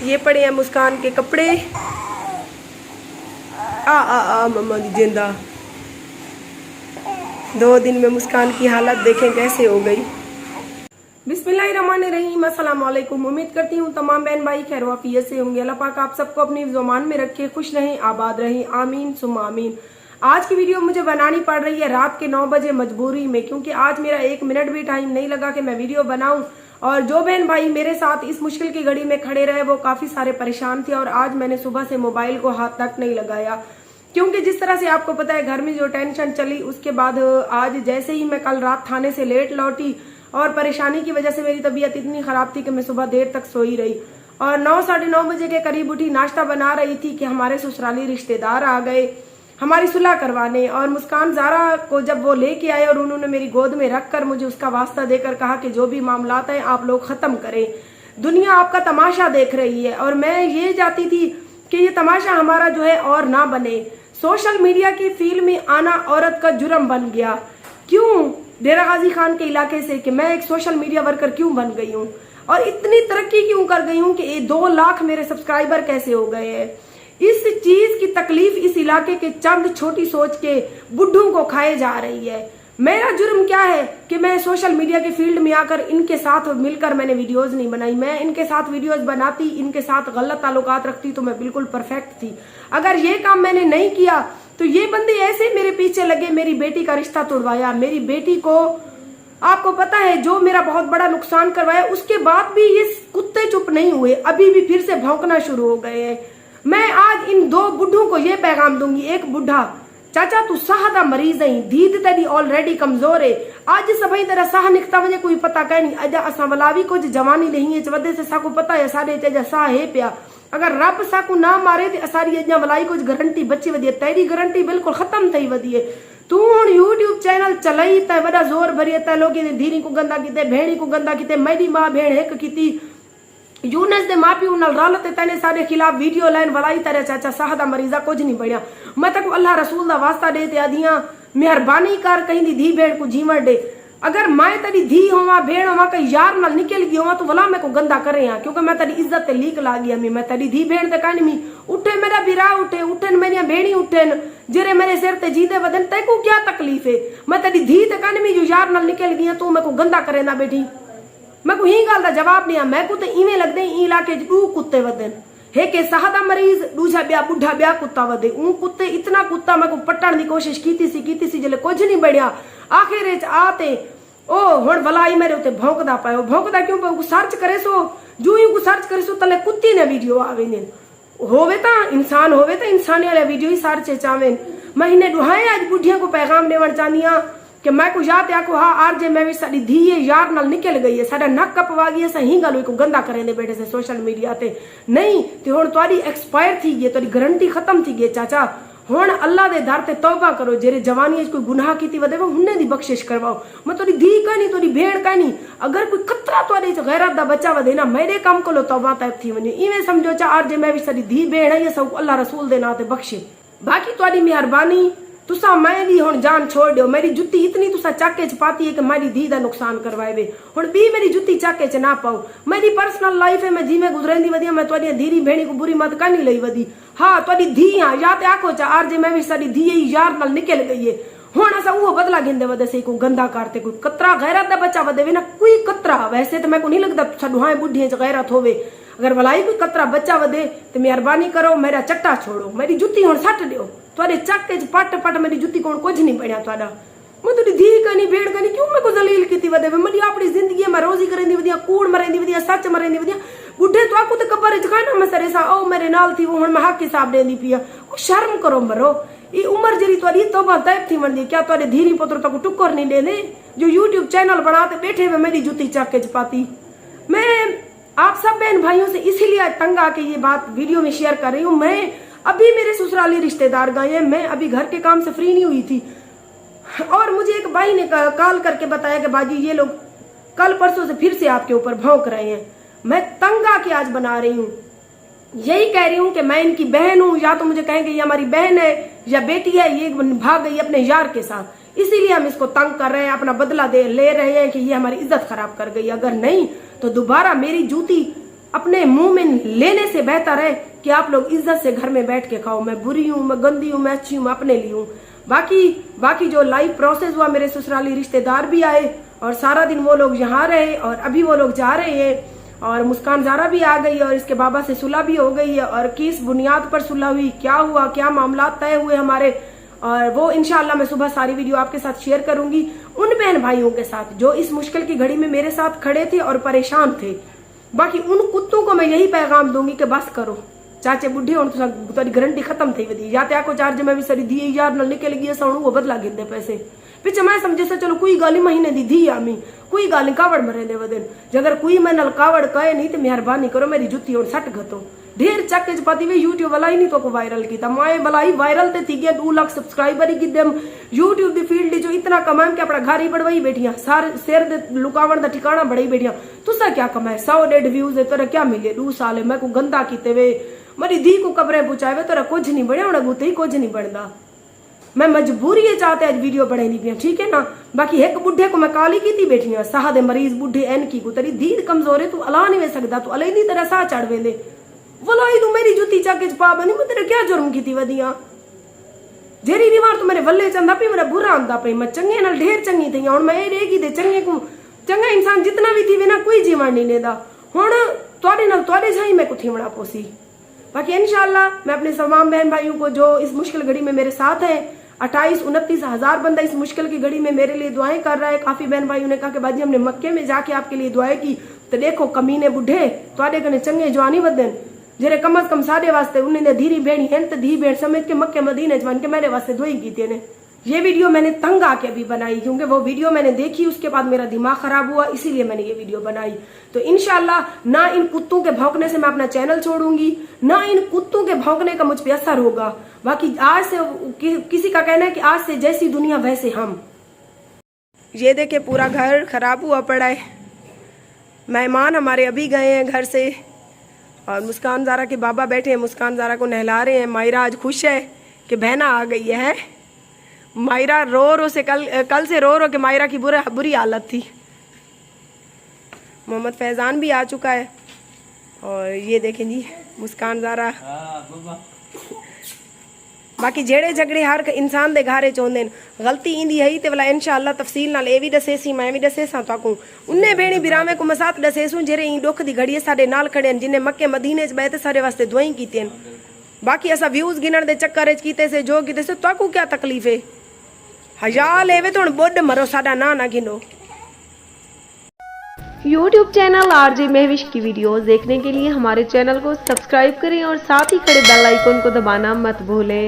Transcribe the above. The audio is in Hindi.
ये पड़े हैं मुस्कान के कपड़े। मम्मा दी जिंदा 2 दिन में मुस्कान की हालत देखें कैसे हो गई। बिस्मिल्लाहिर्रहमानिर्रहीम, अस्सलाम वालेकुम। उम्मीद करती हूँ तमाम बहन भाई खैर वाफियत से होंगे। अल्लाह पाक आप सबको अपनी ज़ुबान में रखे, खुश रहें, आबाद रहें, आमीन सुम्मा आमीन। आज की वीडियो मुझे बनानी पड़ रही है रात के 9 बजे मजबूरी में, क्योंकि आज मेरा 1 मिनट भी टाइम नहीं लगा कि मैं वीडियो बनाऊं। और जो बहन भाई मेरे साथ इस मुश्किल की घड़ी में खड़े रहे वो काफी सारे परेशान थे। और आज मैंने सुबह से मोबाइल को हाथ तक नहीं लगाया, क्योंकि जिस तरह से आपको पता है घर में जो टेंशन चली, उसके बाद आज जैसे ही मैं कल रात थाने से लेट लौटी और परेशानी की वजह से मेरी तबीयत इतनी खराब थी कि मैं सुबह देर तक सोई रही। और 9 साढ़े 9 बजे के करीब उठी, नाश्ता बना रही थी कि हमारे ससुराली रिश्तेदार आ गए हमारी सुलह करवाने। और मुस्कान ज़ारा को जब वो लेके आए और उन्होंने मेरी गोद में रखकर मुझे उसका वास्ता देकर कहा कि जो भी मामलात हैं आप लोग खत्म करें, दुनिया आपका तमाशा देख रही है। और मैं ये चाहती थी कि ये तमाशा हमारा जो है और ना बने। सोशल मीडिया की फील्ड में आना औरत का जुर्म बन गया। क्यों? डेरा गाजी खान के इलाके से कि मैं एक सोशल मीडिया वर्कर क्यों बन गई हूँ और इतनी तरक्की क्यों कर गई हूँ कि 2 लाख मेरे सब्सक्राइबर कैसे हो गए हैं। इस चीज की तकलीफ इस इलाके के चंद छोटी सोच के बुड्ढों को खाए जा रही है। मेरा जुर्म क्या है कि मैं सोशल मीडिया के फील्ड में आकर इनके साथ मिलकर मैंने वीडियोस नहीं बनाई। मैं इनके साथ वीडियोस बनाती, इनके साथ गलत ताल्लुकात रखती तो मैं बिल्कुल परफेक्ट थी। अगर ये काम मैंने नहीं किया तो ये बंदे ऐसे मेरे पीछे लगे, मेरी बेटी का रिश्ता तोड़वाया, मेरी बेटी को आपको पता है जो मेरा बहुत बड़ा नुकसान करवाया। उसके बाद भी ये कुत्ते चुप नहीं हुए, अभी भी फिर से भौंकना शुरू हो गए हैं। मैं आज इन 2 बुढ़ों को ये पैगाम दूंगी। एक बुढ़ा, चाचा तू साह दा मरीज है, दीद तेरी ऑलरेडी कमजोर है। आज सभई तेरा साह निकता वजे कोई पता कह नहीं। अजा असा वलावी कुछ जवानी नहीं है वदे से साकू पता है सारे तेजा साह है पिया। अगर रब साकू ना मारे तो असारी अजा वलाई कुछ गारंटी बची वधी है। तेरी गारंटी बिल्कुल खत्म थी वधी है। तू हुण यूट्यूब चैनल चलाई त वडा जोर भरी त लोग धीरी को गंदा किते, भेड़ी को गंदा किते, मेरी मां भेण एक कीती, यूनस दे मां प्यो नाल रल ते तने सारे खिलाफ वीडियो लाइन वलाई तेरे चाचा साह दा मरीजा कुछ नहीं बनया। मैं तक अल्लाह रसूल दा वास्ता दे ते आदियां मेहरबानी कर कहीं दी धी भेड़ को जीवन दे। अगर मैं तेरी धी होवा भेड़ होवा कहीं यार नाल निकल गई होवा तो भला मैं को गंदा करे हां, क्योंकि मैं तेरी इज्जत ते लीक ला गया। मैं तेरी धी भेड़ ते कहनी मी उठे मेरा बिरा उठे उठन मेरी भेड़ी उठन जेरे मेरे सिर ते जीदे वदन ते को क्या तकलीफ है। मैं तेरी धी ते कहनी मी जो यार नाल निकल गई तू मैं को गंदा करे ना बेटी। मैं को ही गल दा जवाब नहीं आ। मैं को ते इवें लगदे ई इलाके च 2 कुत्ते वदन, हे के साह दा मरीज, दूजा ब्या बुढ़ा ब्या कुत्ता वदे। कुत्ते इतना कुत्ता मैं को पट्टण दी कोशिश कीती सी जले कुछ नहीं बढ़िया। आखिर च आते ओ हुण भलाई मेरे उते भौंकदा पायो। भौंकदा क्यों पायो? सर्च करे सो जू ही को सर्च करे सो तले कुत्ती ने वीडियो आवे ने होवे ता इंसान होवे ता इंसानी वाला वीडियो ही सर्च चावे। मैं इन्हें दुहाए आज बुढ़िया को पैगाम देवण चाहनिया कि मैं को याद आको हाँ आर जे मैं भी साडी धी यार नाल निकल गई है, साडा नक कपवा गई है, सही गल को गंदा करें दे बेटे से सोशल मीडिया ते नहीं ते हुण तुहाडी एक्सपायर थी गई, तुहाडी गारंटी खत्म थी गई चाचा। हुण अल्लाह दे दर ते तौबा करो, जेरे जवानी कोई गुनाह कीती वदे हुन्ने दी बख्शिश करवाओ। मैं तुहाडी धी कहनी तुहाडी भेड़ कहनी अगर कोई खतरा तुहाडे च गैरत दा बच्चा वदे ना मेरे काम को तौबा तैब थी वने। इवें समझो चा आर जे मैं भी साडी धी भेड़ है, ये सब अल्लाह रसूल दे नाम ते बख्शे। बाकी तुहाडी मेहरबानी, तुसा मैं भी हुण जान छोड़ दियो। मेरी जुत्ती इतनी तुसा चाके च पाती है कि मेरी धी दा नुकसान करवाए वे। हुण भी मेरी जुत्ती चाके च ना पाओ। मेरी पर्सनल लाइफ है, मैं जिवें गुजरेंदी वधिया, मैं तुहाडी धीरी भेणी को बुरी मत कहनी लई वधी। हाँ तुहाडी धी हां या ते आखो चा आर जे मैं भी साडी धी यार नाल निकल गई है। हुण असा वो बदला गिंदे वदे से को गंदा करते कोई कतरा गैरत दा बच्चा वदे वे ना कोई कतरा। वैसे तो मैं को नहीं लगदा सडुहाए बुढ़ियां च गैरत होवे। अगर भलाई कोई कतरा बच्चा वदे तो मेहरबानी करो मेरा चट्टा छोड़ो, मेरी जुत्ती हुण सट दियो। तुहाडे चक्के च पट पट मेरी जुत्ती कोण कुछ नहीं पड़िया तुहाडा। मैं तुहाडी धी कहनी भेड़ कहनी क्यों मैं को जलील कीती वदे। मेरी अपनी जिंदगी में रोजी करेंदी वधिया, कूड़ मरेंदी वधिया, सच मरेंदी वधिया। बुढ़े तो आकू ते कब्र च खाना मैं सरे सा ओ मेरे नाल थी वो हुण मैं हक हिसाब देंदी पिया। ओ शर्म करो मरो। ई उम्र जरी तुहाडी तौबा तैब थी वंदी। क्या तुहाडे धीरी पुत्र तक टुक्कर नहीं देने जो यूट्यूब चैनल बनाते बैठे हुए मेरी जुत्ती चक्के च पाती। मैं आप सब बहन भाइयों से इसीलिए तंग आके ये बात वीडियो में शेयर कर रही हूँ। मैं अभी मेरे ससुराली रिश्तेदार गए हैं, मैं अभी घर के काम से फ्री नहीं हुई थी। और मुझे एक भाई ने कॉल करके बताया कि बाजी ये लोग कल परसों से फिर से आपके ऊपर भौंक रहे हैं। मैं तंग आके आज बना रही हूँ, यही कह रही हूँ कि मैं इनकी बहन हूँ। या तो मुझे कहेंगे ये हमारी बहन है या बेटी है, ये भाग गई अपने यार के साथ, इसीलिए हम इसको तंग कर रहे हैं, अपना बदला ले रहे हैं कि ये हमारी इज्जत खराब कर गई। अगर नहीं तो दोबारा मेरी जूती अपने मुंह में लेने से बेहतर है कि आप लोग इज्जत से घर में बैठ के खाओ। मैं बुरी हूँ, मैं गंदी हूँ, मैं अच्छी हूँ, मैं अपने लिए हूँ। बाकी जो लाइव प्रोसेस हुआ, मेरे ससुराली रिश्तेदार भी आए और सारा दिन वो लोग यहाँ रहे और अभी वो लोग जा रहे हैं और मुस्कान ज़ारा भी आ गई और इसके बाबा से सुलह भी हो गई है। और किस बुनियाद पर सुलह हुई, क्या हुआ, क्या मामला तय हुए हमारे, और वो इंशाल्लाह मैं सुबह सारी वीडियो आपके साथ शेयर करूंगी उन बहन भाइयों के साथ जो इस मुश्किल की घड़ी में मेरे साथ खड़े थे और परेशान थे। बाकी उन कुत्तों को मैं यही पैगाम दूंगी कि बस करो, चाचे बुढ़े हो तो गारंटी खत्म थी वधी या त्या को चार्ज में भी सरी दी यार न निकल गई सणु वो बदला गिंदे पैसे पिछे मैं समझे से चलो कोई गाली महीने दी दी आमी कोई गाली कावड़ मरे दे वदन जगर कोई मैं नल कावड़ कहे नहीं तो मेहरबानी करो मेरी जुत्ती और सट घतो ढेर चक्के पाती वे यूट्यूब वाला ही नहीं तो को वायरल की माए बलाई वायरल ते थी गया 2 लाख सब्सक्राइबर ही गिदम यूट्यूब दी फील्ड जो इतना कमाम के अपना घर ही बढ़वाई बैठिया सार शेर दे लुकावण दा ठिकाना बढ़ाई बैठिया तुसा क्या कमाए 100-150 व्यूज है तोरा क्या मिले 2 साल मैं को गंदा कीते वे मरी धी को कब्रे पुचावे तोरा कुछ नहीं बढ़िया उड़ा गुते ही कुछ नहीं बढ़दा मैं मजबूरी है चाहते आज वीडियो बढ़ाई नहीं पिया ठीक है ना। बाकी एक बुढ़े को मैं काली की थी बैठी साह दे मरीज बुढ़े एन की को तेरी दीद कमजोर है तू अला नहीं वे सकदा तू अले दी तरह साह चढ़ वेंदे वलाई तू मेरी जुती चाके पा बनी मैं तेरे क्या जुर्म की थी वदिया जेरी रिवार तो मेरे वल्ले चंदा पे मेरा बुरा आंदा पे मैं चंगे नाल ढेर चंगी थी हुन मैं रहेगी दे चंगे को चंगा इंसान जितना भी थी वे ना कोई जीवन नहीं लेदा हुन तोड़े नाल तोड़े जाई मैं को थीवड़ा पोसी। बाकी इंशाल्लाह मैं अपने तमाम बहन भाइयों को जो इस मुश्किल घड़ी में मेरे साथ है 28-29 हजार बंदा इस मुश्किल की घड़ी में मेरे लिए दुआएं कर रहा है। काफी बहन भाइयों ने कहा कि बाजी हमने मक्के में जाके आपके लिए दुआएं की तो देखो कमीने बुढ़े तुआडे कने चंगे जवानी वदन जेरे कम अज कम साडे वास्ते उन्हें धीरी भेड़ी हैं तो धी भेड़ समझ के मक्के मदीने जवान के मेरे वास्ते दुआई की ने। ये वीडियो मैंने तंग आके भी बनाई क्योंकि वो वीडियो मैंने देखी उसके बाद मेरा दिमाग खराब हुआ इसीलिए मैंने ये वीडियो बनाई। तो इंशाल्लाह ना इन कुत्तों के भौंकने से मैं अपना चैनल छोड़ूंगी ना इन कुत्तों के भौंकने का मुझ पे असर होगा। बाकी आज से किसी का कहना है कि आज से जैसी दुनिया वैसे हम। ये देखे पूरा घर खराब हुआ पड़ा है, मेहमान हमारे अभी गए हैं घर से और मुस्कान ज़ारा के बाबा बैठे हैं, मुस्कान ज़ारा को नहला रहे हैं। मायरा आज खुश है कि बहना आ गई है। मायरा रो से कल से रो के मायरा की बुरी हालत थी। मोहम्मद फैजान भी आ चुका है और ये देखें जी मुस्कान ज़ारा। बाकी जेड़े झगड़े हर इंसान दे घारे चौंदे गलती इंदी है ते वाला इंशाअल्लाह तफसील नाल ए भी दसेसी मैं भी दसेसा ताकू उन्ने भेणी बिरामे को मसात दसेसू जेरे ई दुख दी घड़ी साडे नाल खड़े जिन्ने मक्के मदीने च बैठे सारे वास्ते दुआई कीते। बाकी असा व्यूज गिनण दे चक्कर च कीते से जो कीते से ताकू क्या तकलीफ है हजार लेवे तो बुढ़ मरो साडा ना गिनो। YouTube चैनल आरजे महविश की वीडियोस देखने के लिए हमारे चैनल को सब्सक्राइब करें और साथ ही खड़े बेल आइकन को दबाना मत भूलें।